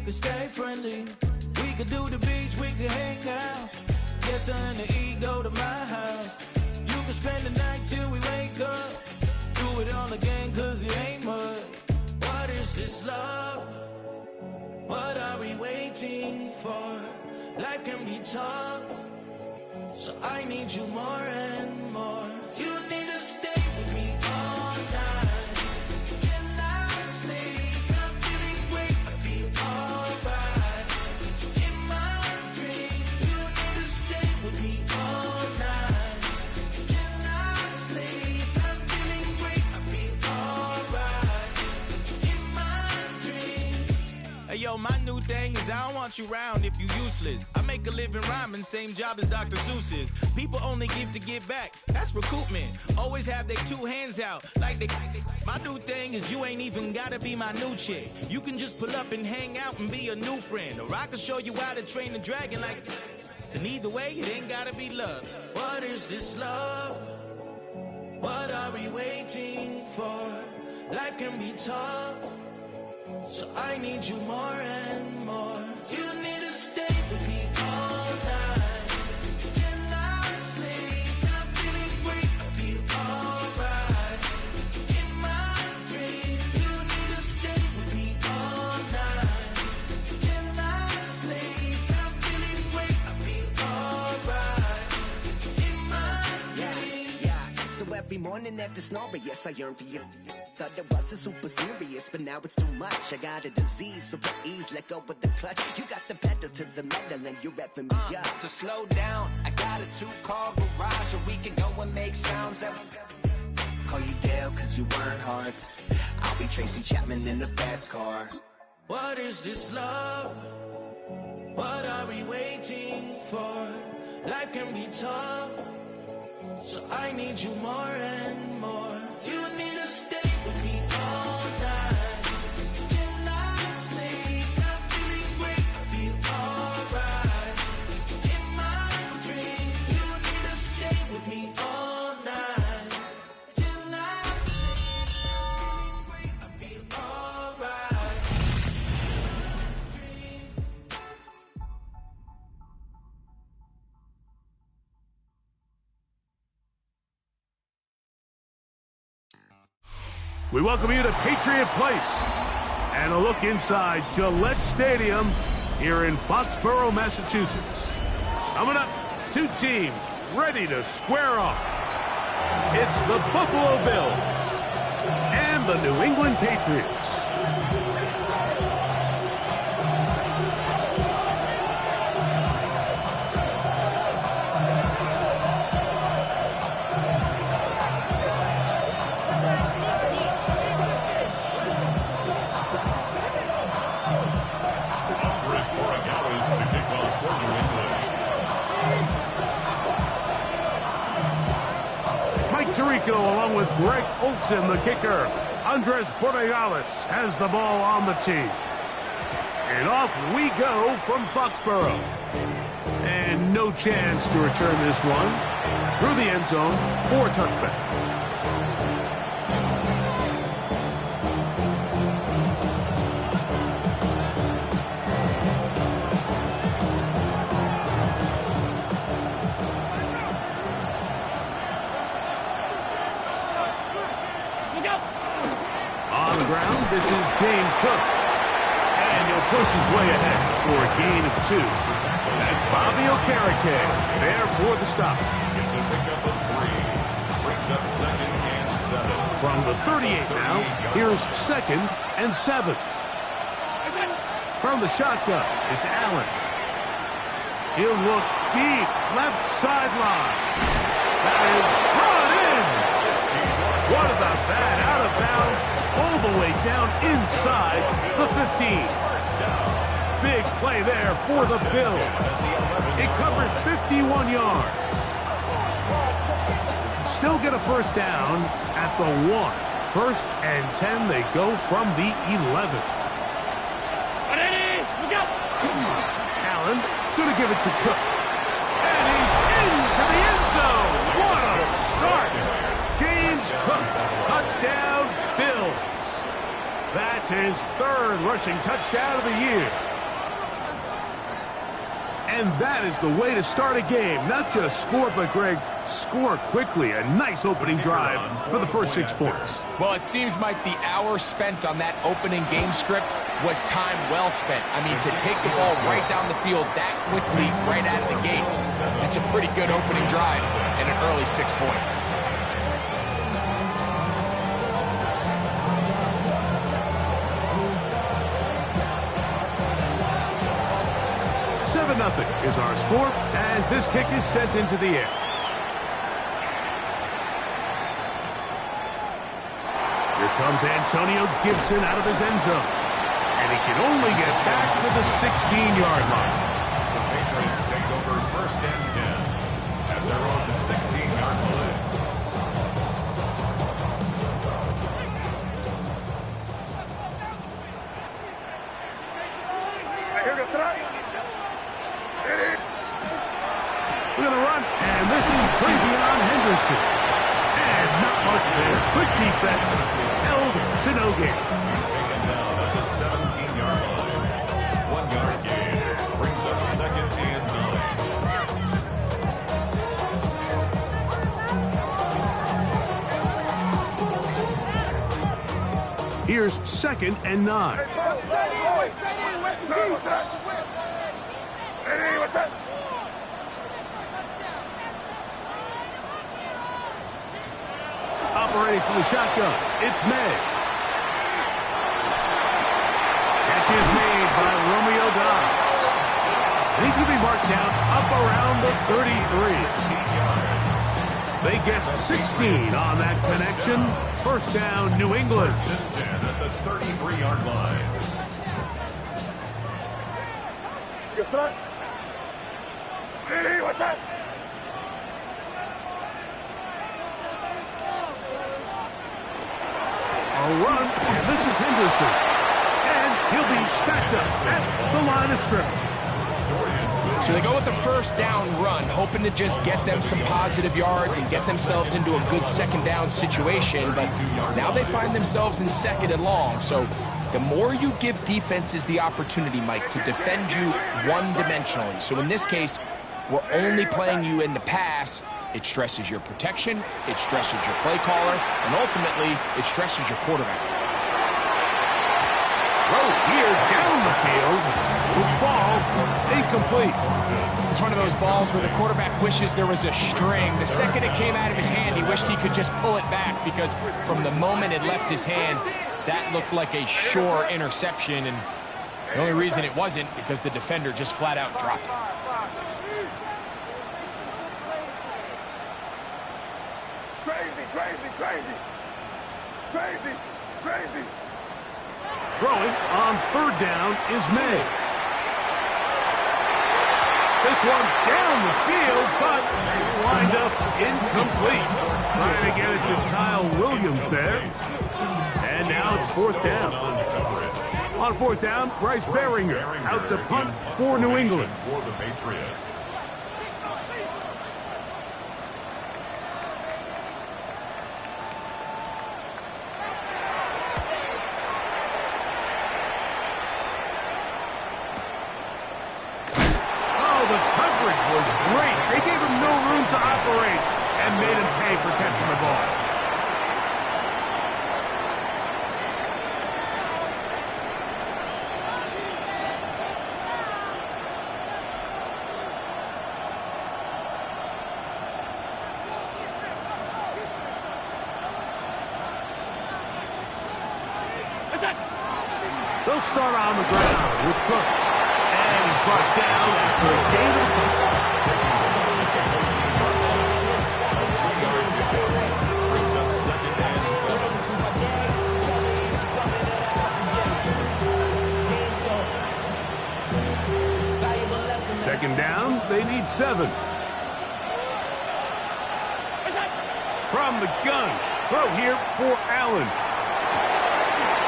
could stay friendly. We could do the beach, we could hang out. Get something to eat, go to my house. You could spend the night till we wake up. Do it all again, cause it ain't mud. What is this love? What are we waiting for? Life can be tough, so I need you more and more. You need to stay with me all night till I sleep. I'm feeling great, I'll be alright. In my dreams, you need to stay with me all night till I sleep. I'm feeling great, I'll be alright. In my dreams. Hey yo, my new thing is I don't want you around if you useless. I make a living rhyming, same job as Dr. Seuss's. People only give to get back, that's recoupment. Always have their two hands out, like they. My new thing is you ain't even gotta be my new chick. You can just pull up and hang out and be a new friend. Or I can show you how to train the dragon like. And either way, it ain't gotta be love. What is this love? What are we waiting for? Life can be tough, so I need you more and more. You need to stay with me all night till I sleep. I'm feeling great, I'll be alright. In my dreams, you need to stay with me all night till I sleep. I'm feeling great, I'll be alright. In my dreams. Yeah. So every morning after snoring, yes, I yearn for you. Thought it wasn't super serious, but now it's too much. I got a disease, so please let go with the clutch. You got the pedal to the metal and you're reffing me up. So slow down, I got a 2-car garage, or we can go and make sounds that... Call you Dale cause you weren't hearts. I'll be Tracy Chapman in the fast car. What is this love? What are we waiting for? Life can be tough, so I need you more and more. You need to stay with me all night till I sleep. I'm feeling great, I'll be alright. In my dreams, you need to stay with me all night till I sleep. I'm feeling great, I'll be alright. We welcome you to Patriot Place and a look inside Gillette Stadium here in Foxborough, Massachusetts. Coming up, two teams ready to square off. It's the Buffalo Bills and the New England Patriots. Tirico along with Greg Olsen, the kicker. Andres Borregales has the ball on the tee. And off we go from Foxborough. And no chance to return this one through the end zone for a touchback. This is James Cook. And he'll push his way ahead for a gain of 2. That's Bobby Okereke there for the stop. It's a pickup of 3. Brings up 2nd and 7. From the 38 now, here's 2nd and 7. From the shotgun, it's Allen. He'll look deep, left sideline. That is brought in. What about that? Out of bounds, all the way down inside the 15. Big play there for the Bills. It covers 51 yards. Still get a first down at the 1. 1st and 10, they go from the 11. Allen going to give it to Cook. And he's into the end zone. What a start. James Cook, touchdown, Bills. That's his 3rd rushing touchdown of the year. And that is the way to start a game. Not just score, but, Greg, score quickly. A nice opening drive for the first 6 points. Well, it seems, Mike, the hour spent on that opening game script was time well spent. I mean, to take the ball right down the field that quickly, right out of the gates, that's a pretty good opening drive and an early 6 points. 7-0 is our score as this kick is sent into the air. Here comes Antonio Gibson out of his end zone. And he can only get back to the 16-yard line. The Patriots take over 1st and 10 at their own 16-yard line. We're going to run, and this is Travion Henderson. And not much there. Quick defense, held to no gain. He's taken down at the 17-yard line. 1-yard gain brings up 2nd and 9. Here's 2nd and 9. Operating from the shotgun, it's May. Catch is made by Romeo Dobbs. And he's going to be marked down up around the 33. They get 16 on that connection. 1st down, New England. 1st and 10 at the 33-yard line. A run, this is Henderson. And he'll be stacked up at the line of scrimmage. So they go with the 1st down run, hoping to just get them some positive yards and get themselves into a good 2nd down situation, but now they find themselves in 2nd and long. So the more you give defenses the opportunity, Mike, to defend you one-dimensionally. So in this case, we're only playing you in the pass. It stresses your protection, it stresses your play caller, and ultimately, it stresses your quarterback. Throw here down the field will fall incomplete. It's one of those balls where the quarterback wishes there was a string. The second it came out of his hand, he wished he could just pull it back because from the moment it left his hand, that looked like a sure interception, and the only reason it wasn't because the defender just flat out dropped it. Crazy. Throwing on 3rd down is May. This one down the field, but it's lined up incomplete. Trying to get it to Kyle Williams there. And now it's 4th down. On 4th down, Bryce Baringer out to punt for New England. For the Patriots. Was great. They gave him no room to operate and made him pay for catching the ball. They'll start on the ground with Cook. And he's brought down after a gain of 2nd down, they need 7. From the gun, throw here for Allen.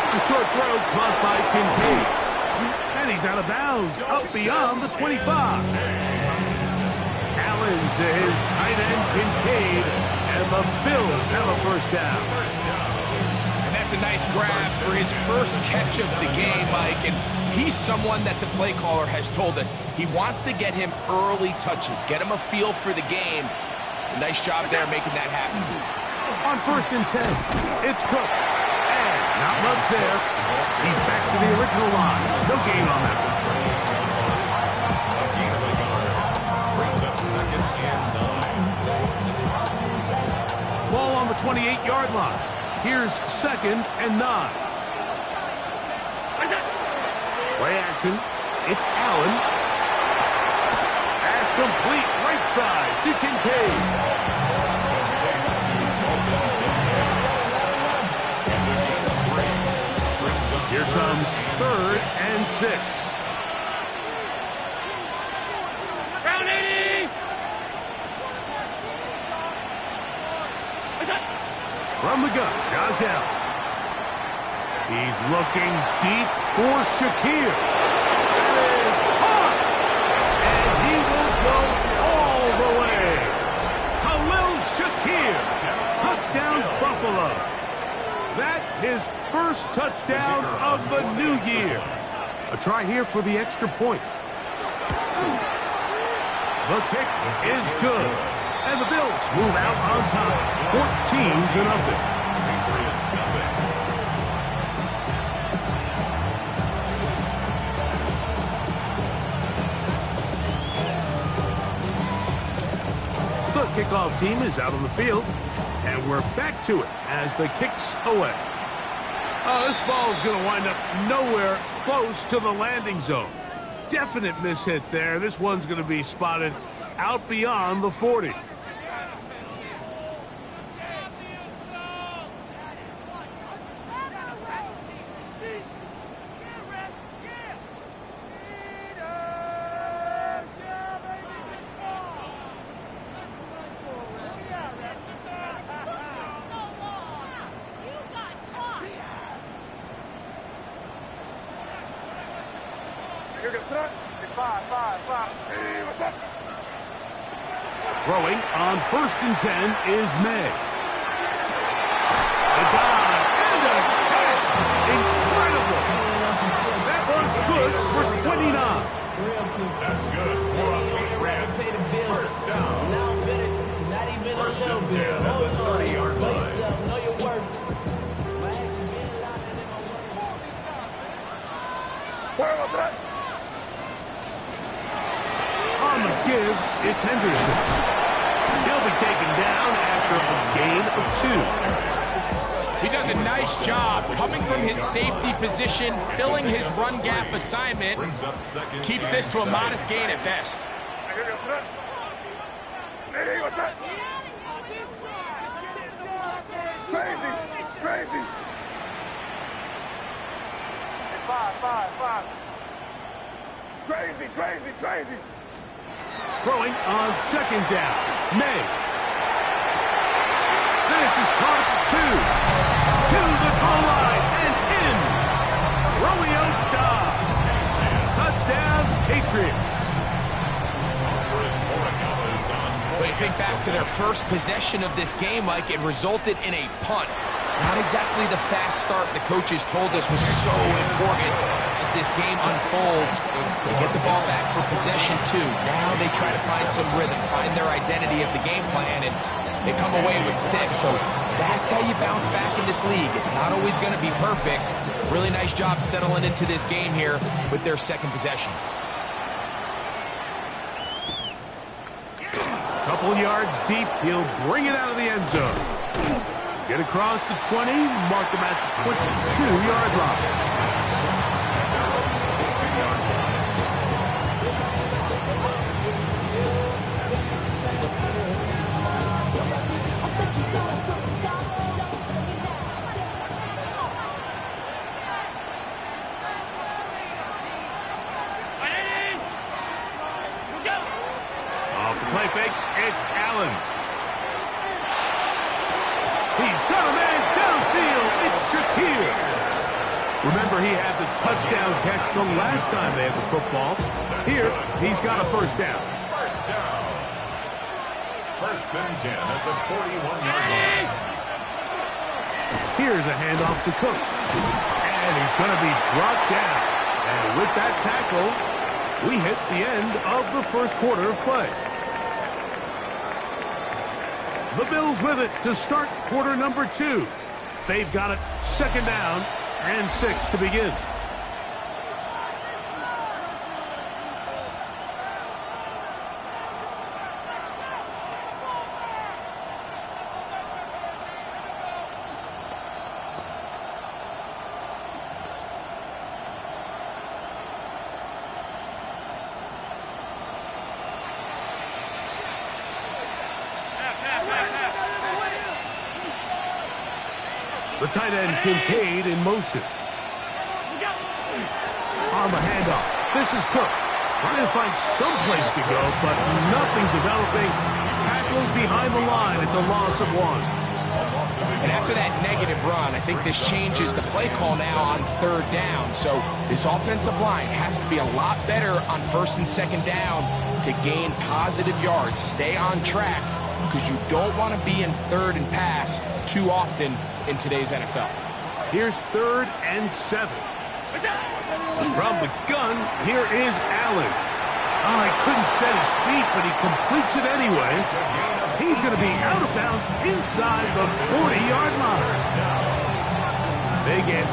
A short throw caught by Kincaid. And he's out of bounds, up beyond the 25. Allen to his tight end, Kincaid, and the Bills have a 1st down. And that's That's a nice grab for his first catch of the game, Mike, and he's someone that the play caller has told us he wants to get him early touches, get him a feel for the game. Nice job there making that happen. On 1st and 10, it's Cook. And not much there. He's back to the original line. No gain on that one. Brings up 2nd and 9. Ball on the 28-yard line. Here's 2nd and 9. Play action. It's Allen. Pass complete right side to Kincaid. Here comes 3rd and 6. Round 80! From the gun, Josh Allen. He's looking deep for Shakir. That is caught! And he will go all the way. Khalil Shakir. Touchdown, Buffalo. That is first touchdown of the new year. A try here for the extra point. The kick is good. And the Bills move out on top. 14-0. Patriots coming. The kickoff team is out on the field. And we're back to it as the kick's away. Oh, this ball is going to wind up nowhere close to the landing zone. Definite mishit there. This one's going to be spotted out beyond the 40. Throwing on 1st and 10 is May. A dive and a catch. Incredible. That was good for 29. That's good for the Patriots. 1st down. 1st and 10 at the 30-yard line. On the give, it's Henderson. He'll be taken down after a gain of 2. He does a nice job coming from his safety position, filling his run gap assignment. Brings up 2nd. Keeps this to a modest gain at best. Crazy. 5. Crazy. Throwing on 2nd down. May. This is caught at 2. To the goal line and in. Romeo Dobbs. Touchdown, Patriots. When you think back to their first possession of this game, Mike, it resulted in a punt. Not exactly the fast start the coaches told us was so important as this game unfolds. They get the ball back for possession 2. Now they try to find some rhythm, find their identity of the game plan, and they come away with 6. So that's how you bounce back in this league. It's not always going to be perfect. Really nice job settling into this game here with their 2nd possession. Couple yards deep, he'll bring it out of the end zone. Get across the 20, mark them at the 22-yard line. Off the play fake, it's Allen. He's got a man downfield. It's Shakir. Remember, he had the touchdown catch the last time they had the football. Here, he's got a 1st down. 1st down. 1st and 10 at the 41-yard line. Here's a handoff to Cook. And he's going to be brought down. And with that tackle, we hit the end of the first quarter of play. The Bills with it to start quarter number 2. They've got it 2nd down and 6 to begin. The tight end, Kincaid, in motion. On the handoff, this is Cook. Trying to find some place to go, but nothing developing. Tackled behind the line. It's a loss of 1. And after that negative run, I think this changes the play call now on 3rd down. So this offensive line has to be a lot better on 1st and 2nd down to gain positive yards. Stay on track, because you don't want to be in 3rd and pass too often in today's NFL. Here's 3rd and 7. From the gun, here is Allen. Oh, he couldn't set his feet, but he completes it anyway. He's going to be out of bounds inside the 40-yard line. They get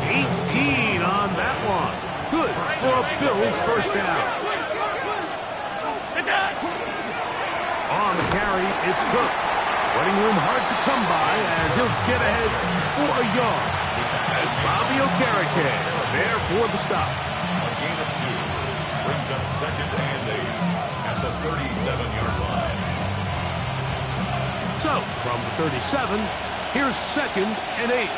18 on that one. Good for a Bills 1st down. On the carry, it's Cook. Running room hard to come by as he'll get ahead for a yard. It's Bobby Okereke there for the stop. A gain of 2 brings up 2nd and 8 at the 37-yard line. So, from the 37, here's 2nd and 8.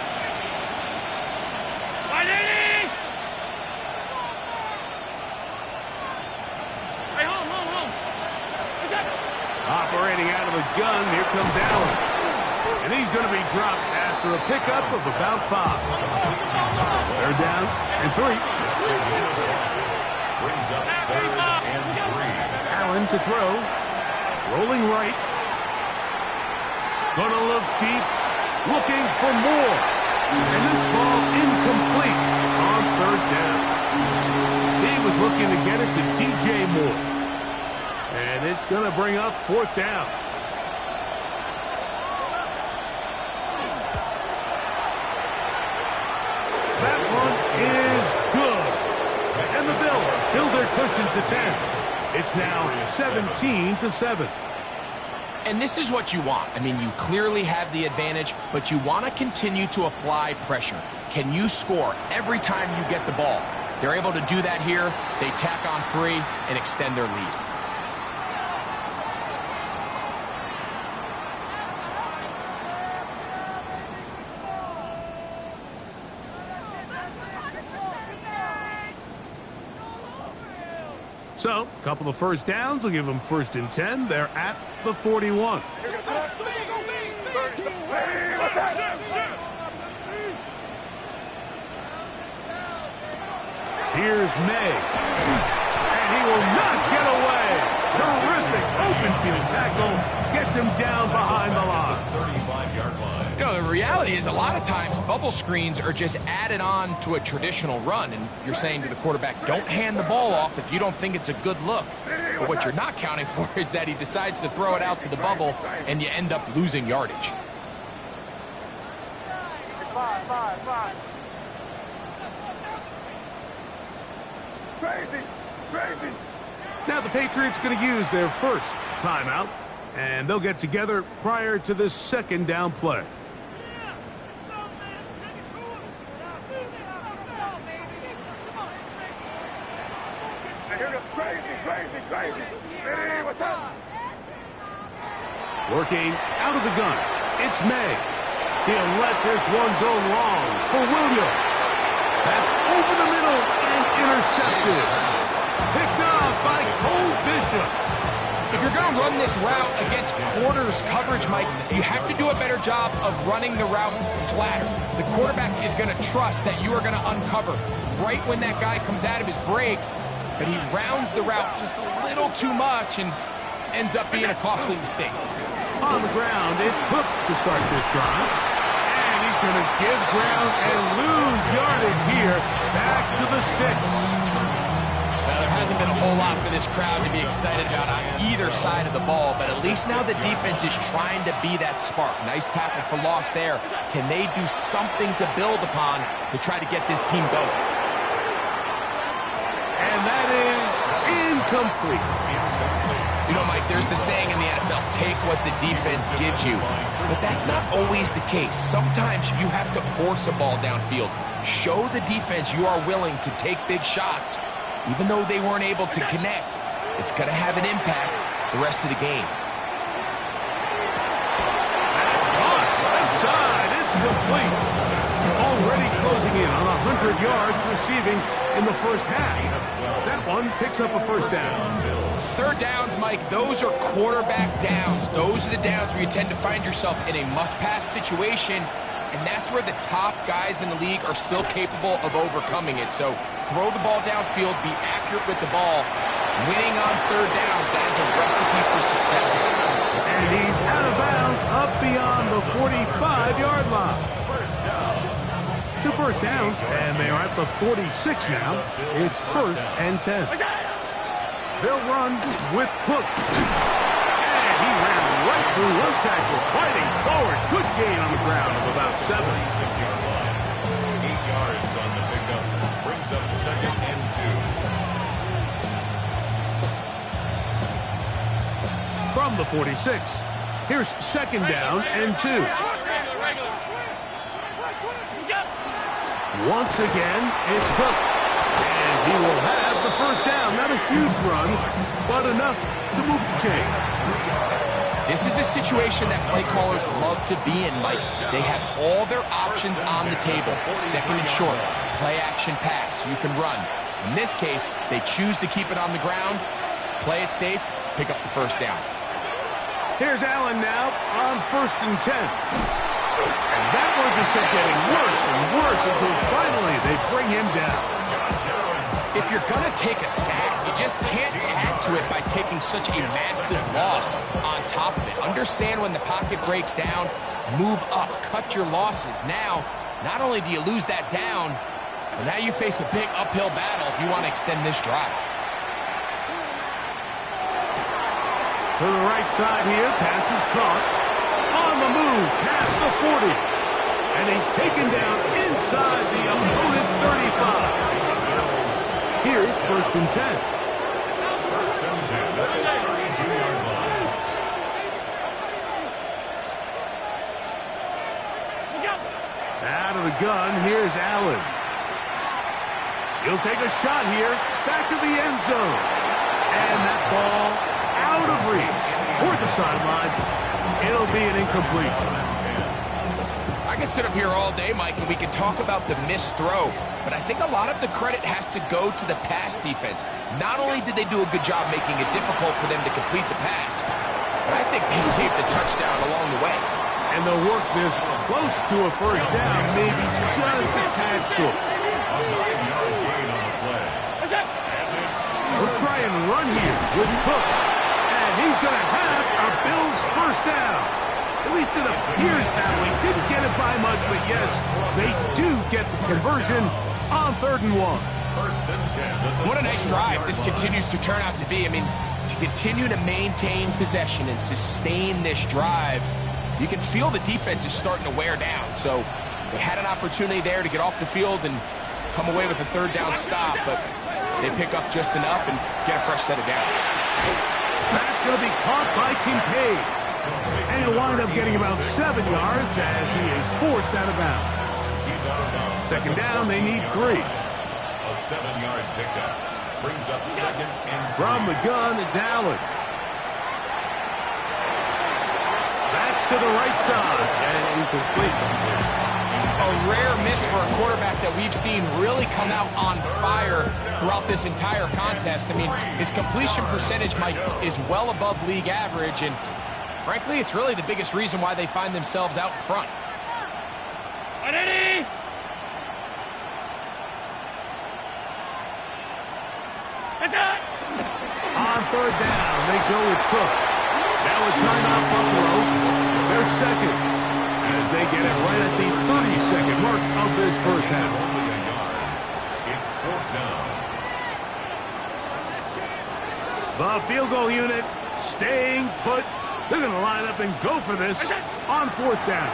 Operating out of the gun, here comes Allen. And he's going to be dropped after a pickup of about 5. 3rd down and 3. Brings up 3rd and 3. Allen to throw. Rolling right. Gonna look deep. Looking for more. And this ball incomplete on 3rd down. He was looking to get it to DJ Moore. And it's going to bring up 4th down. That one is good. And the Bills build their cushion to 10. It's now 17-7. And this is what you want. I mean, you clearly have the advantage, but you want to continue to apply pressure. Can you score every time you get the ball? They're able to do that here. They tack on free and extend their lead. So, a couple of 1st downs will give them 1st and 10. They're at the 41. Here's May. And he will not get away. Terrific open field tackle. Gets him down behind the line. 35-yard line. You know, the reality is a lot of times bubble screens are just added on to a traditional run, and you're saying to the quarterback, don't hand the ball off if you don't think it's a good look. But what you're not counting for is that he decides to throw it out to the bubble, and you end up losing yardage. 5. Crazy. Now the Patriots going to use their 1st timeout, and they'll get together prior to this 2nd down play. Crazy. Hey, what's up? Working out of the gun, it's May. He'll let this one go long for Williams. That's over the middle and intercepted. Picked off by Cole Bishop. If you're going to run this route against quarters coverage, Mike, you have to do a better job of running the route flatter. The quarterback is going to trust that you are going to uncover right when that guy comes out of his break, but he rounds the route just a little too much and ends up being a costly mistake. On the ground, it's Cook to start this drive. And he's going to give ground and lose yardage here. Back to the 6. Now, there hasn't been a whole lot for this crowd to be excited about on either side of the ball, but at least now the defense is trying to be that spark. Nice tackle for loss there. Can they do something to build upon to try to get this team going? And that is incomplete. You know, Mike, there's the saying in the NFL, take what the defense gives you. But that's not always the case. Sometimes you have to force a ball downfield. Show the defense you are willing to take big shots. Even though they weren't able to connect, it's going to have an impact the rest of the game. That's caught. Right side. It's complete. Already closing in on 100 yards receiving in the first half. That one picks up a first down. Third downs, Mike, those are quarterback downs. Those are the downs where you tend to find yourself in a must-pass situation, and that's where the top guys in the league are still capable of overcoming it. So throw the ball downfield, be accurate with the ball. Winning on third downs, that is a recipe for success. And he's out of bounds up beyond the 45-yard line. Two first downs, and they are at the 46 now. It's 1st and 10. They'll run with Cook. And he ran right through one tackle, fighting forward. Good gain on the ground of about 7. 8 yards on the pickup. Brings up 2nd and 2. From the 46, here's 2nd down and 2. Once again, it's Cook. And he will have the first down. Not a huge run, but enough to move the chains. This is a situation that play callers love to be in, Mike. They have all their options on the table. 2nd and short, play action pass. You can run. In this case, they choose to keep it on the ground, play it safe, pick up the first down. Here's Allen now on 1st and 10. And that one just kept getting worse and worse until finally they bring him down. If you're going to take a sack, you just can't add to it by taking such a massive loss on top of it. Understand when the pocket breaks down, move up, cut your losses. Now, not only do you lose that down, but now you face a big uphill battle if you want to extend this drive. To the right side here, pass is caught. On the move, past the 40. And he's taken down inside the opponent's 35. Here's 1st and 10. 1st and 10 at the 32-yard line. Out of the gun, here's Allen. He'll take a shot here, back to the end zone. And that ball out of reach. Toward the sideline, it'll be an incompletion. I can sit up here all day, Mike, and we can talk about the missed throw, but I think a lot of the credit has to go to the pass defense. Not only did they do a good job making it difficult for them to complete the pass, but I think they saved the touchdown along the way. And they'll work this close to a first down, maybe just a tad short. A 9-yard gain on the play. We'll try and run here with Cook. And he's going to have a Bills first down. At least it appears that way. Didn't get it by much, but yes, they do get the conversion on 3rd and 1. 1st and 10. What a nice drive this continues to turn out to be. I mean, to continue to maintain possession and sustain this drive, you can feel the defense is starting to wear down. So they had an opportunity there to get off the field and come away with a 3rd down stop, but they pick up just enough and get a fresh set of downs. That's going to be caught by Kincaid. And he'll wind up getting about 7 yards as he is forced out of bounds. He's out of bounds. 2nd down, they need 3. A 7-yard pickup. Brings up 2nd and 3. From the gun, it's Allen. That's to the right side and incomplete. A rare miss for a quarterback that we've seen really come out on fire throughout this entire contest. I mean, his completion percentage, Mike, is well above league average, and frankly, it's really the biggest reason why they find themselves out in front. On 3rd down, they go with Cook. Now a timeout, Buffalo. They're 2nd as they get it right at the 30-second mark of this first half. It's fourth down. The field goal unit staying put. They're going to line up and go for this on fourth down.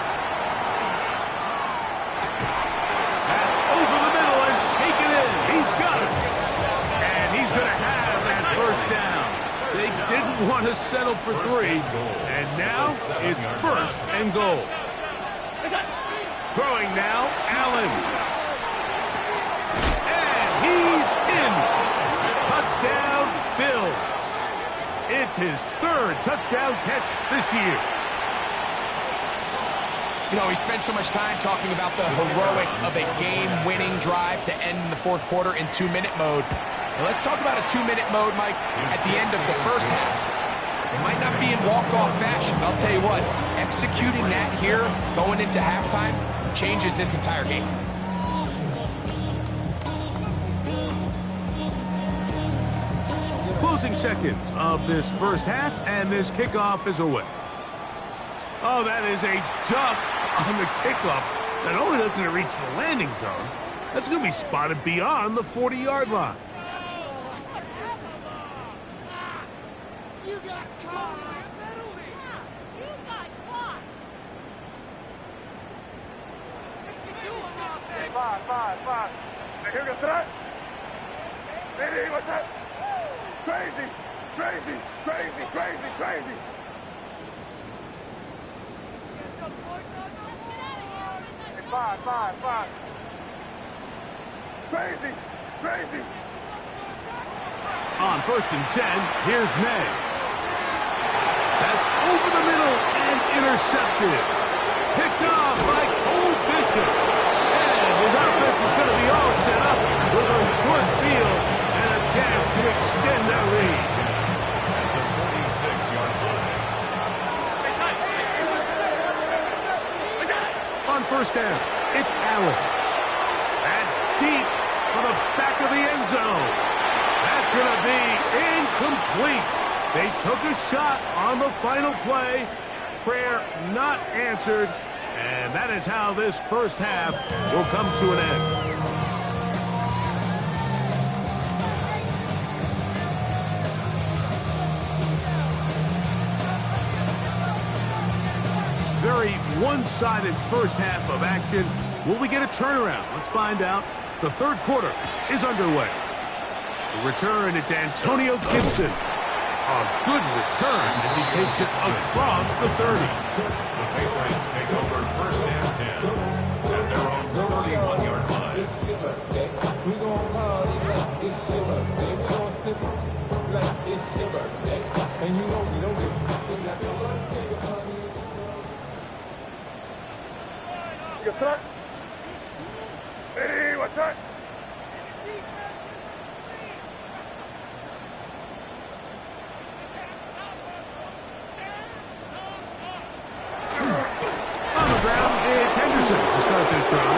That's over the middle and taken in. He's got it. And he's going to have that first down. They didn't want to settle for three. And now it's first and goal. Throwing now, Allen. And he's in. Touchdown, Bills. It's his third touchdown catch this year. You know, we spent so much time talking about the heroics of a game-winning drive to end in the fourth quarter in 2-minute mode. Now let's talk about a 2-minute mode, Mike, at the end of the first half. It might not be in walk-off fashion, but I'll tell you what, executing that here, going into halftime, changes this entire game. Closing seconds of this first half, and this kickoff is away. Oh, that is a duck on the kickoff. Not only doesn't it reach the landing zone, that's going to be spotted beyond the 40-yard line. You got caught! You got caught! Five. Hey, here goes that. Hey, what's that? Crazy. Hey, five. Crazy. On first and 10, here's May. That's over the middle and intercepted. Picked off by Cole Bishop. And his offense is going to be all set up with a short field and a chance to extend their lead. At the 46-yard line. On first down, it's Allen. That's deep for the back of the end zone. That's going to be incomplete. They took a shot on the final play. Prayer not answered. And that is how this first half will come to an end. Very one-sided first half of action. Will we get a turnaround? Let's find out. The third quarter is underway. The return, it's Antonio Gibson. A good return as he takes it across the 30. The Patriots take over first and 10 at their own 31-yard line. We gon' party like it's your birthday. We gon' sip it like it's your birthday. And you know we don't give a fuck about your birthday. You got that? Hey, what's that? On the ground, it's Henderson to start this drive.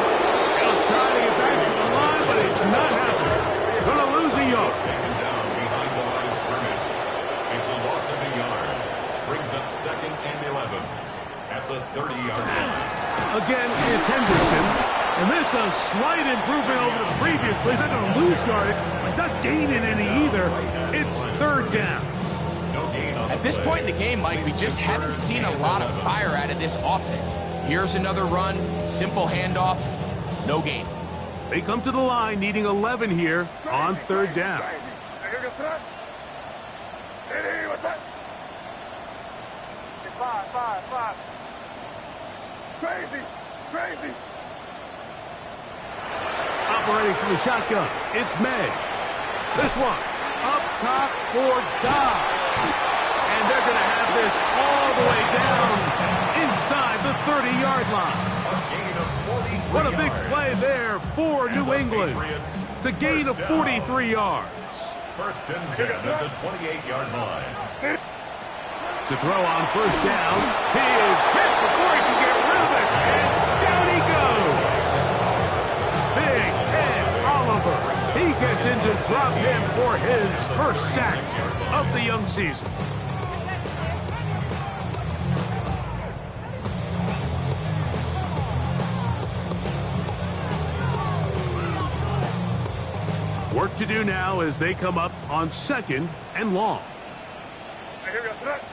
He'll try to get back to the line, but it's not happening. Gonna lose a yard. Taken down behind the line of scrimmage. It's a loss of a yard. Brings up second and 11 at the 30-yard line. Again, it's Henderson. And this a slight improvement over the previous play. He's not going to lose yardage, but not gaining any either. It's third down. No gain on At this point in the game, Mike, we just haven't seen a lot of fire out of this offense. Here's another run, simple handoff, no gain. They come to the line needing 11 here on third down. Hey, here goes that. Hey, what's that? Hey, five. Crazy. Operating from the shotgun, it's May. This one, up top for Dobbs. And they're going to have this all the way down inside the 30-yard line. What a big play there for New England. It's a gain of 43 yards. First and 10 at the 28-yard line. To throw on first down, he is hit before he can get rid of it, and down he goes. Big Ed Oliver, he gets in to drop him for his first sack of the young season. work to do now as they come up on 2nd and long. Here we go, set.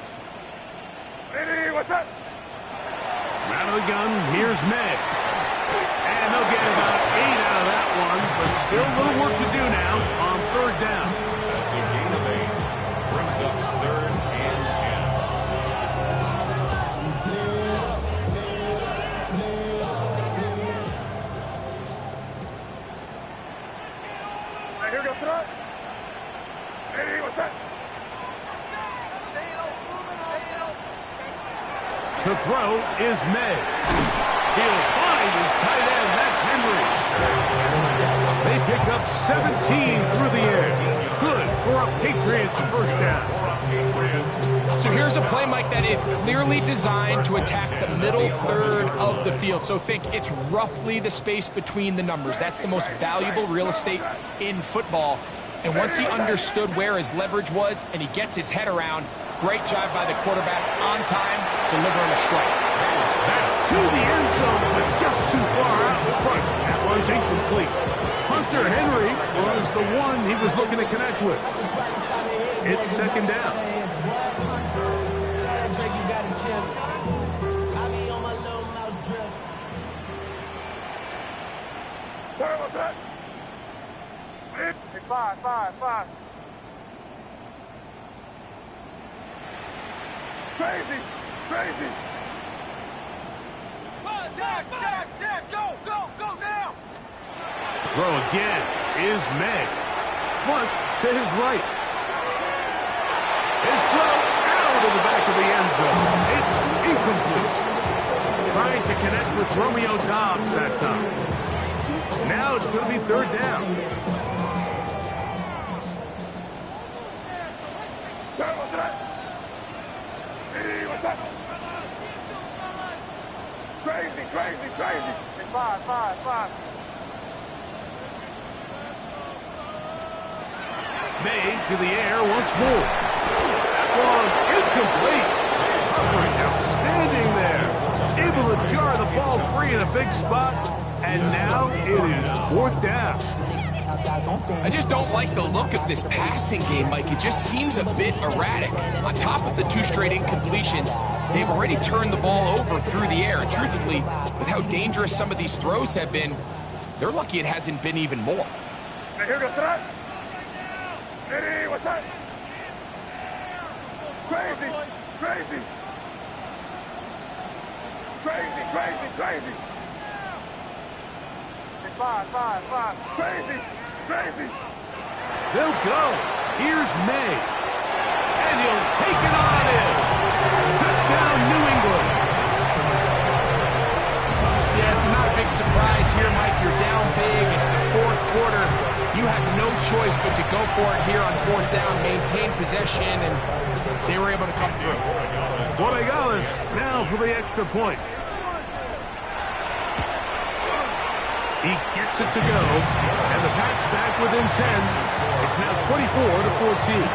Ready, what's up? Out of the gun, here's May. And they'll get about 8 out of that one, but still a little work to do now on 3rd down. That's a gain of 8. Brings up 3rd and 10. Here we go, set. Ready, what's up? To throw is May. He'll find his tight end. That's Henry. They pick up 17 through the air. Good for a Patriots first down. So here's a play, Mike, that is clearly designed to attack the middle third of the field. So think it's roughly the space between the numbers. That's the most valuable real estate in football. And once he understood where his leverage was and he gets his head around, great job by the quarterback on time, delivering a strike. That's to the end zone, but just too far out in front. That one's incomplete. Hunter Henry was the one he was looking to connect with. It's 2nd down. Sorry, what's that? Hey, 5. Crazy. Dash, go now. Throw again is May. Flush to his right. His throw out of the back of the end zone. It's incomplete. Trying to connect with Romeo Doubs that time. Now it's going to be 3rd down. Sorry, what's that? Hey, what's that? Crazy. 5. May to the air once more. That one incomplete. Coverage outstanding there. Able to jar the ball free in a big spot. And now it is 4th down. I just don't like the look of this passing game, Mike. It just seems a bit erratic. On top of the 2 straight incompletions, they've already turned the ball over through the air. And truthfully, with how dangerous some of these throws have been, they're lucky it hasn't been even more. Hey, here goes that. Ready, what's that? Crazy. 5. Crazy. They'll go. Here's May. And he'll take it on in. Touchdown, New England. Yeah, it's not a big surprise here, Mike. You're down big. It's the 4th quarter. You have no choice but to go for it here on 4th down, maintain possession, and they were able to come through. Borregales now for the extra point. He gets it to go, and the Pats back within 10. It's now 24-14.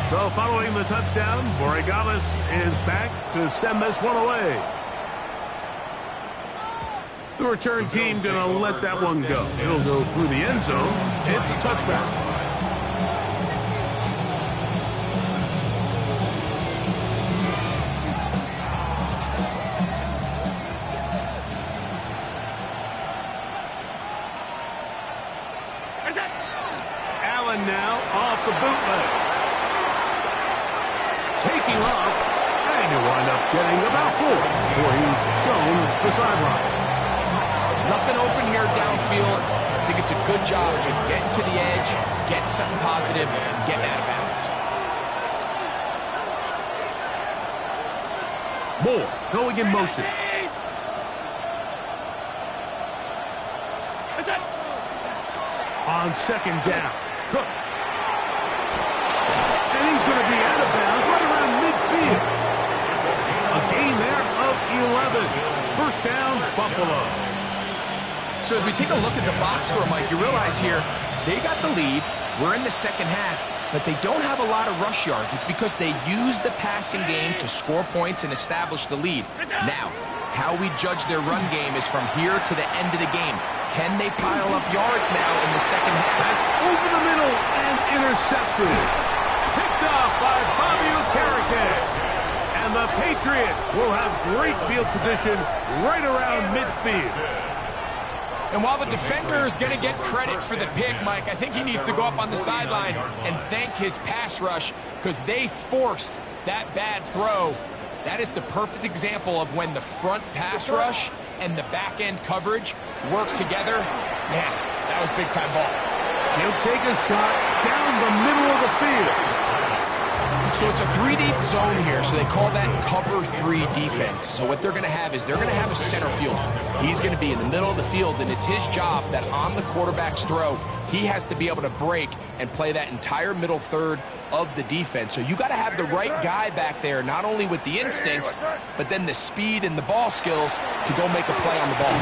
So following the touchdown, Borregales is back to send this one away. The return team going to let that one go. It'll go through the end zone. It's a touchback. Allen now off the bootleg. Taking off, and he'll wind up getting about 4 before he's shown the sideline. Nothing open here downfield. I think it's a good job of just getting to the edge, getting something positive, and getting out of bounds. Moore going in motion. On 2nd down, Cook. And he's going to be out of bounds right around midfield. A gain there of 11. First down, Buffalo. So as we take a look at the box score, Mike, you realize here, they got the lead. We're in the 2nd half. but they don't have a lot of rush yards. It's because they use the passing game to score points and establish the lead. Now, how we judge their run game is from here to the end of the game. Can they pile up yards now in the second half? That's over the middle and intercepted. Picked off by Bobby Okereke. And the Patriots will have great field position right around midfield. And while the defender is going to get credit for the pick, Mike, I think he needs to go up on the sideline and thank his pass rush because they forced that bad throw. That is the perfect example of when the front pass rush and the back end coverage work together. Man, that was big-time ball. He'll take a shot down the middle of the field. So it's a 3-deep zone here, so they call that cover 3 defense. So what they're going to have is they're going to have a center fielder. He's going to be in the middle of the field, and it's his job that on the quarterback's throw, he has to be able to break and play that entire middle third of the defense. So you got to have the right guy back there, not only with the instincts, but then the speed and the ball skills to go make a play on the ball.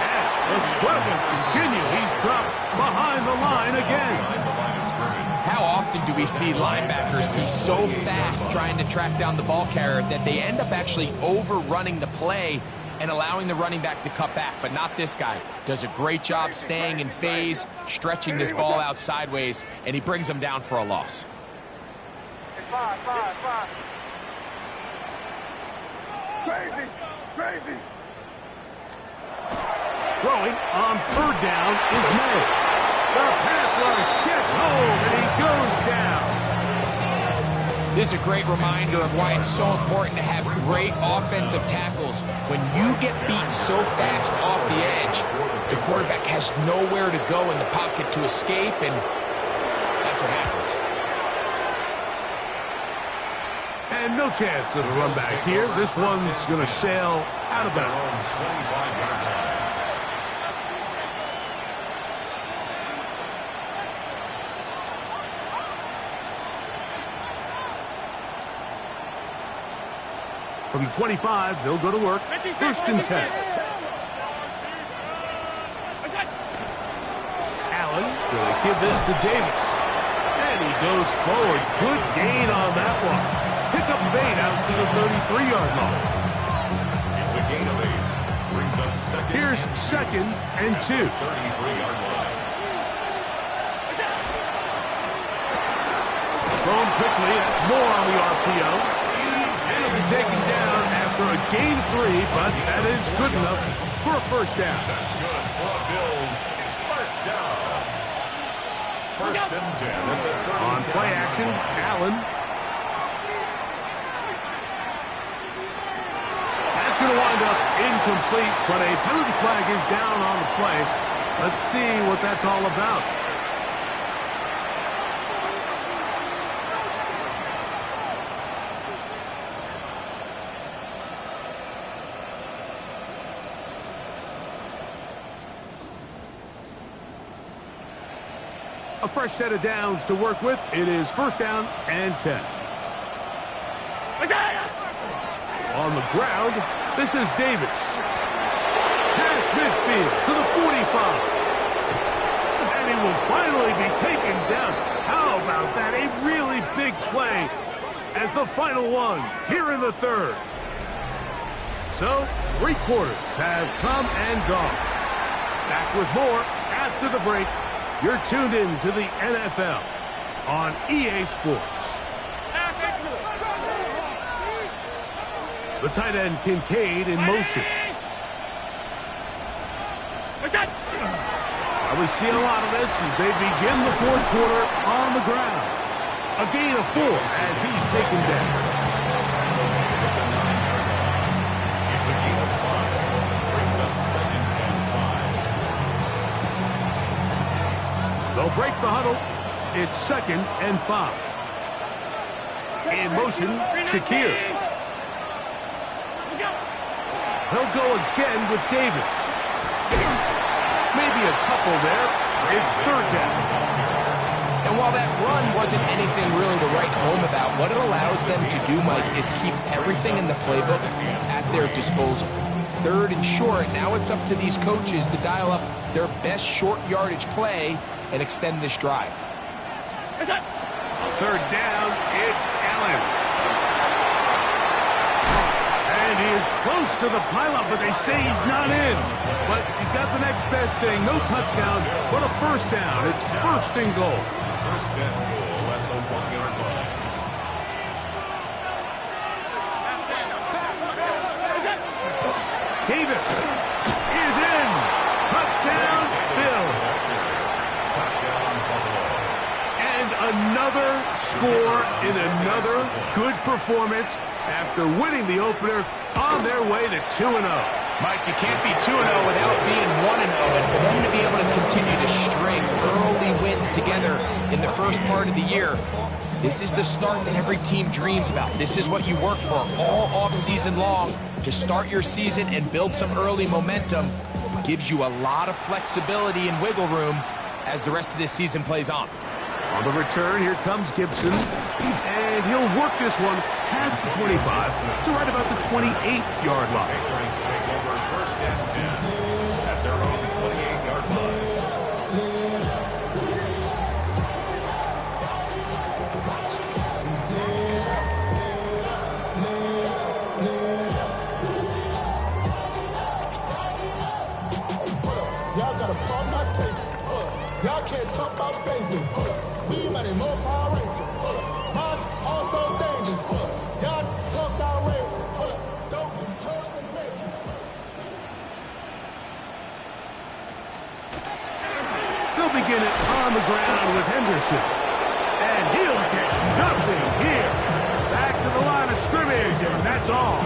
And the struggles continue. He's dropped behind the line again. How often do we see linebackers be so fast trying to track down the ball carrier that they end up actually overrunning the play and allowing the running back to cut back? But not this guy. Does a great job staying in phase, stretching this ball out sideways, and he brings them down for a loss. Crazy! Crazy! Throwing on 3rd down is May. The pass rush gets home, and he goes down. This is a great reminder of why it's so important to have great offensive tackles. When you get beat so fast off the edge, the quarterback has nowhere to go in the pocket to escape, and that's what happens. And no chance of a run back here. This one's going to sail out of bounds. From the 25, they'll go to work. 1st and 10. Allen will give this to Davis. And he goes forward. Good gain on that one. Pick up 8 out to the 33-yard line. It's a gain of 8. Brings up second. Here's 2nd and 2. 33-yard line. Thrown quickly. That's more on the RPO. And he'll be taken down after a gain 3, but that is good enough for a 1st down. That's good for the Bills. 1st down. 1st and 10. On play action, Allen. That's going to wind up incomplete, but a penalty flag is down on the play. Let's see what that's all about. A fresh set of downs to work with. It is 1st down and 10. On the ground, this is Davis. Past midfield to the 45. And he will finally be taken down. How about that? A really big play as the final one here in the 3rd. So, 3 quarters have come and gone. Back with more after the break. You're tuned in to the NFL on EA Sports. The tight end Kincaid in motion. We see a lot of this as they begin the 4th quarter on the ground. A gain of 4 as he's taken down. It's a gain of 5. Brings up 2nd and 5. They'll break the huddle. It's 2nd and 5. In motion, Shakir. He'll go again with Davis. Maybe a couple there. It's 3rd down. And while that run wasn't anything really to write home about, what it allows them to do, Mike, is keep everything in the playbook at their disposal. 3rd and short, now it's up to these coaches to dial up their best short yardage play and extend this drive. Third down, it's Allen. And he is close to the pileup, but they say he's not in. But he's got the next best thing. No touchdown, but a first down. It's first and goal. First and goal at the 1-yard line. Davis is in. Touchdown, Bill. Touchdown, Buffalo. And another score in another good performance after winning the opener on their way to 2-0. Mike, you can't be 2-0 without being 1-0, and for them to be able to continue to string early wins together in the first part of the year, this is the start that every team dreams about. This is what you work for all off-season long, to start your season and build some early momentum. Gives you a lot of flexibility and wiggle room as the rest of this season plays on. On the return, here comes Gibson, and he'll work this one past the 25 to right about the 28-yard line. Patriots take over first and 10 at their own 28-yard line. Y'all got a problem my taste. Y'all can't talk about basic. We mighty more Power Ranger. Mine also dangerous. Y'all talk outrageous. Don't control the picture. They'll begin it on the ground with Henderson. And he'll get nothing here. Back to the line of scrimmage, and that's all.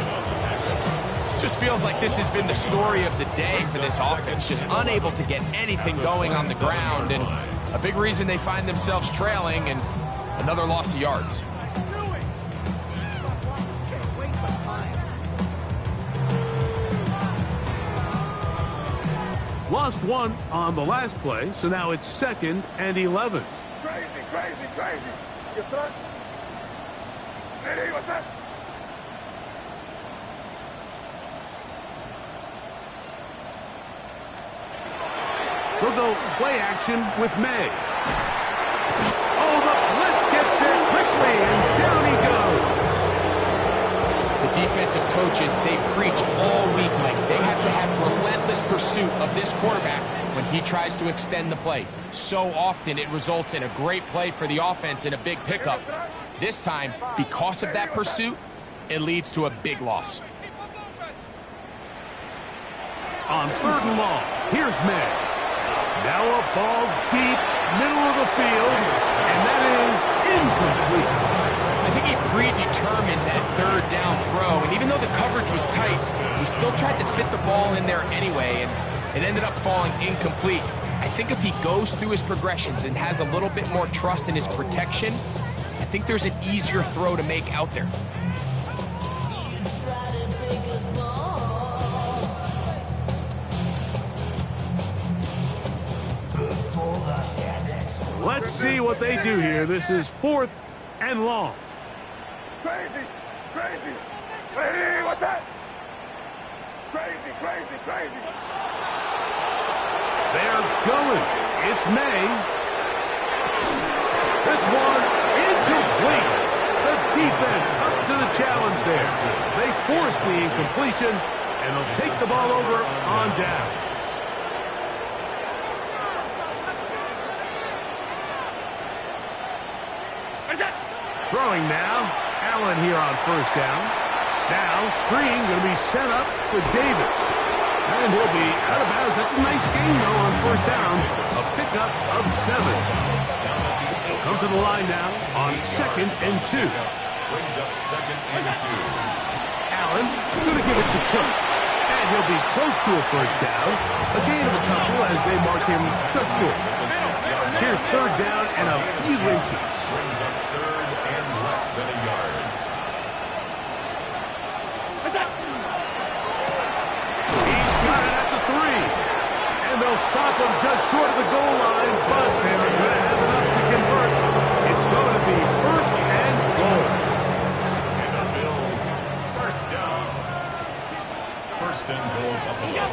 Just feels like this has been the story of the day for this offense, just unable to get anything going on the ground, and a big reason they find themselves trailing and another loss of yards. Lost one on the last play, so now it's 2nd and 11. Crazy, crazy, crazy. Yes, sir. Ready, what's that? They'll go play action with May. Oh, the blitz gets there quickly, and down he goes. The defensive coaches, they preach all week, Mike. They have to have relentless pursuit of this quarterback when he tries to extend the play. So often it results in a great play for the offense and a big pickup. This time, because of that pursuit, it leads to a big loss. On 3rd and long, here's May. Now a ball deep, middle of the field, and that is incomplete. I think he predetermined that 3rd down throw, and even though the coverage was tight, he still tried to fit the ball in there anyway, and it ended up falling incomplete. I think if he goes through his progressions and has a little bit more trust in his protection, I think there's an easier throw to make out there. Let's see what they do here. This is 4th and long. Crazy, crazy. Ready, what's that? Crazy, crazy, crazy. They're going. It's May. This one incomplete. The defense up to the challenge there. They force the incompletion, and they'll take the ball over on down. Throwing now. Allen here on 1st down. Now, screen going to be set up for Davis. And he'll be out of bounds. That's a nice gain, though, on 1st down. A pickup of 7. He'll come to the line now on 2nd and 2. Brings up 2nd and 2. Allen going to give it to Cook. And he'll be close to a 1st down. A gain of a couple as they mark him just short. Here's 3rd down and a few inches. Brings up 3rd and less than a yard. He's got it at the 3. And they'll stop him just short of the goal line, but they're going to have enough to convert. It's going to be 1st and goal. And the Bills, 1st down. 1st and goal, Buffalo.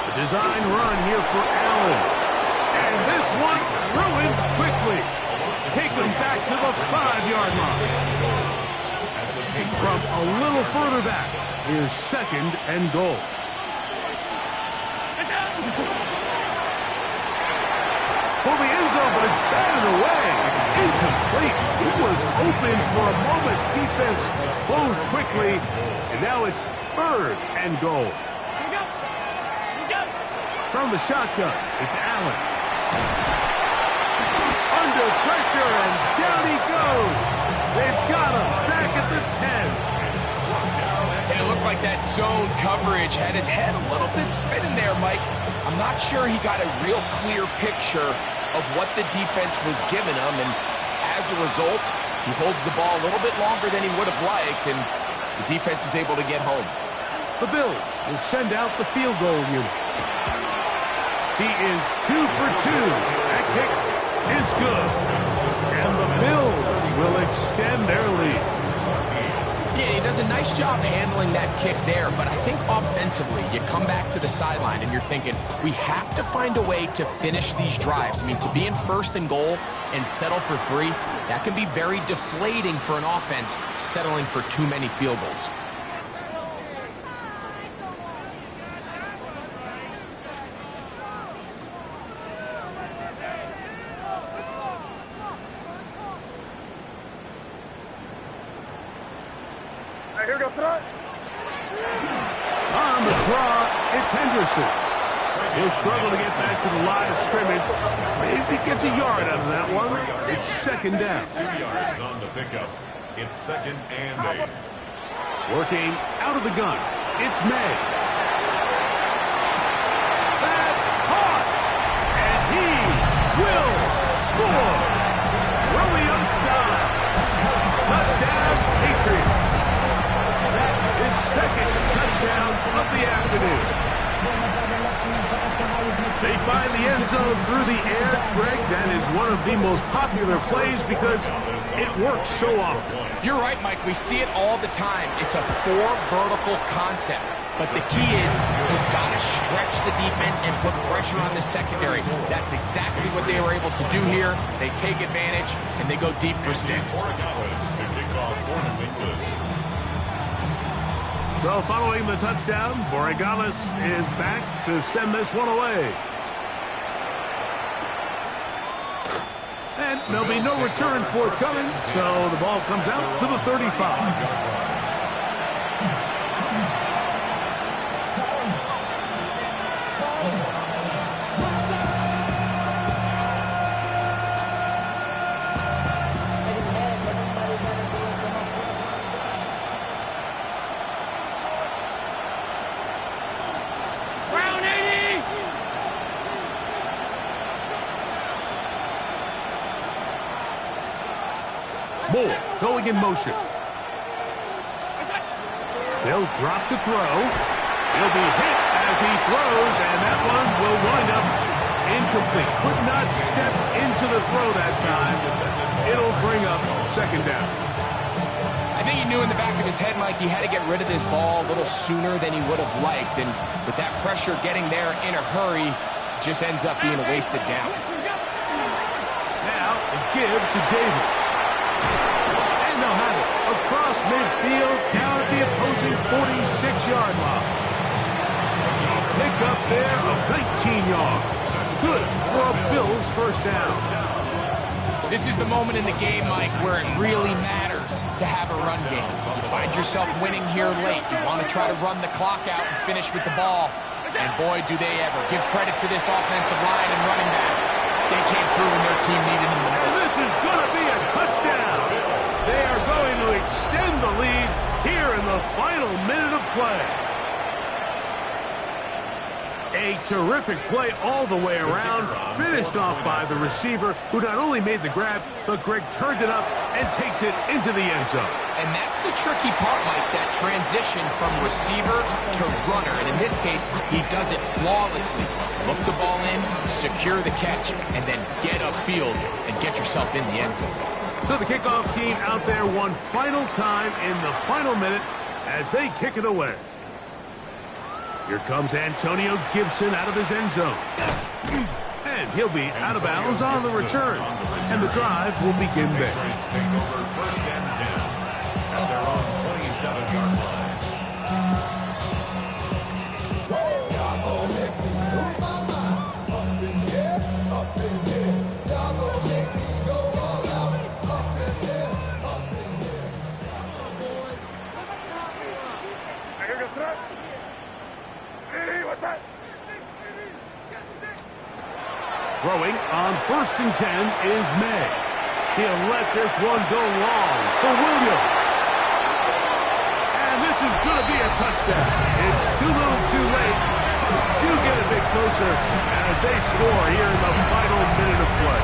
The design run here for Allen. And this one ruined quickly. Take them back to the 5-yard line. From a little further back, here's 2nd and goal. For the end zone, but it's batted away. Incomplete. He was open for a moment. Defense closed quickly, and now it's 3rd and goal. From the shotgun, it's Allen. Under pressure, and down he goes. They've got him back at the 10. And it looked like that zone coverage had his head a little bit spinning there, Mike. I'm not sure he got a real clear picture of what the defense was giving him, and as a result, he holds the ball a little bit longer than he would have liked, and the defense is able to get home. The Bills will send out the field goal unit. He is 2 for 2. That kick is good. And the Bills will extend their lead. Yeah, he does a nice job handling that kick there, but I think offensively, you come back to the sideline and you're thinking, we have to find a way to finish these drives. I mean, to be in 1st and goal and settle for 3, that can be very deflating for an offense settling for too many field goals. Here we go, Sarge. On the draw, it's Henderson. He'll struggle to get back to the line of scrimmage. Maybe gets a yard out of that one. It's 2nd down. 2 yards on the pickup. It's 2nd and 8. Working out of the gun, it's May. That's caught. And he will score. Romeo Dobbs. Touchdown, Patriots. His 2nd touchdown of the afternoon. They find the end zone through the air. Greg, that is one of the most popular plays because it works so often. You're right, Mike. We see it all the time. It's a 4 vertical concept. But the key is you've got to stretch the defense and put pressure on the secondary. That's exactly what they were able to do here. They take advantage, and they go deep for 6. So following the touchdown, Borregales is back to send this one away. And there'll be no return forthcoming, so the ball comes out to the 35. Moore going in motion. They'll drop to throw. He'll be hit as he throws, and that one will wind up incomplete. Could not step into the throw that time. It'll bring up 2nd down. I think he knew in the back of his head, Mike, he had to get rid of this ball a little sooner than he would have liked, and with that pressure getting there in a hurry, it just ends up being a wasted down. Now, a give to Davis. And they'll have it across midfield, down at the opposing 46-yard line. Pick up there of 19 yards. Good for a Bills 1st down. This is the moment in the game, Mike, where it really matters to have a run game. You find yourself winning here late. You want to try to run the clock out and finish with the ball. And boy, do they ever. Give credit to this offensive line and running back. They came through when their team needed them the most. This is going to be a touchdown. They are going to extend the lead here in the final minute of play. A terrific play all the way around, finished off by the receiver, who not only made the grab, but Greg turned it up and takes it into the end zone. And that's the tricky part, Mike, that transition from receiver to runner. And in this case, he does it flawlessly. Look the ball in, secure the catch, and then get upfield and get yourself in the end zone. So the kickoff team out there one final time in the final minute as they kick it away. Here comes Antonio Gibson out of his end zone. And And he'll be out of bounds on the return. And the drive will begin there. Patriots take over first and 10 at their own 27-yard line. Throwing on first and 10 is May. He'll let this one go long for Williams. And this is going to be a touchdown. It's too little too late. Do get a bit closer as they score here in the final minute of play.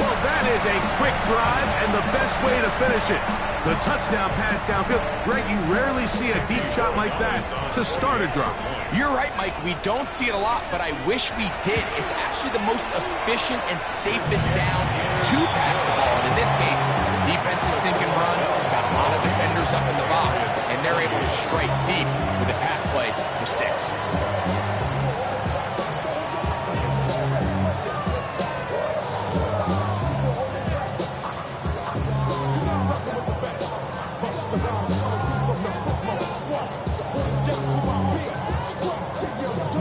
Well, that is a quick drive and the best way to finish it. The touchdown pass downfield. Greg, you rarely see a deep shot like that to start a drive. You're right, Mike. We don't see it a lot, but I wish we did. It's actually the most efficient and safest down to pass the ball. And in this case, the defense is thinking run, got a lot of defenders up in the box, and they're able to strike deep with a pass play for 6.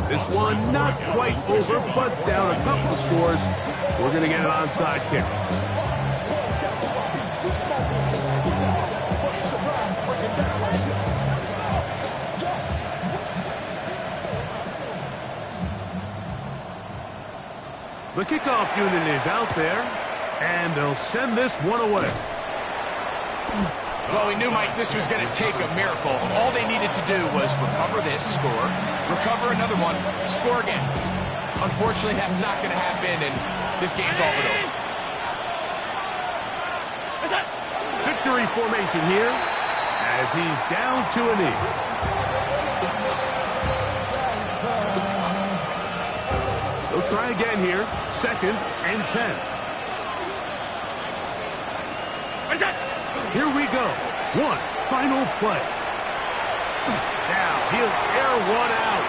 This one not quite over, but down a couple scores. We're going to get an onside kick. The kickoff unit is out there, and they'll send this one away. Well, we knew, Mike, this was going to take a miracle. All they needed to do was recover this, score, recover another one, score again. Unfortunately, that's not going to happen, and this game's all but over. Victory formation here as he's down to a knee. They'll try again here, 2nd and 10. Here we go. One final play. Now he'll air one out.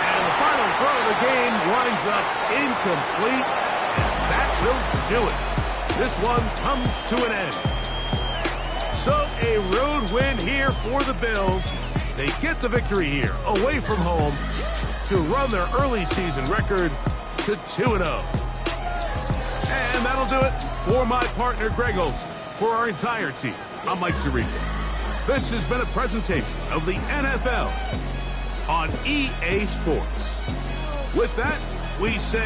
And the final throw of the game winds up incomplete. That will do it. This one comes to an end. So a road win here for the Bills. They get the victory here, away from home, to run their early season record to 2-0. And that'll do it for my partner, Greg Olsen. For our entire team, I'm Mike Tirico. This has been a presentation of the NFL on EA Sports. With that, we say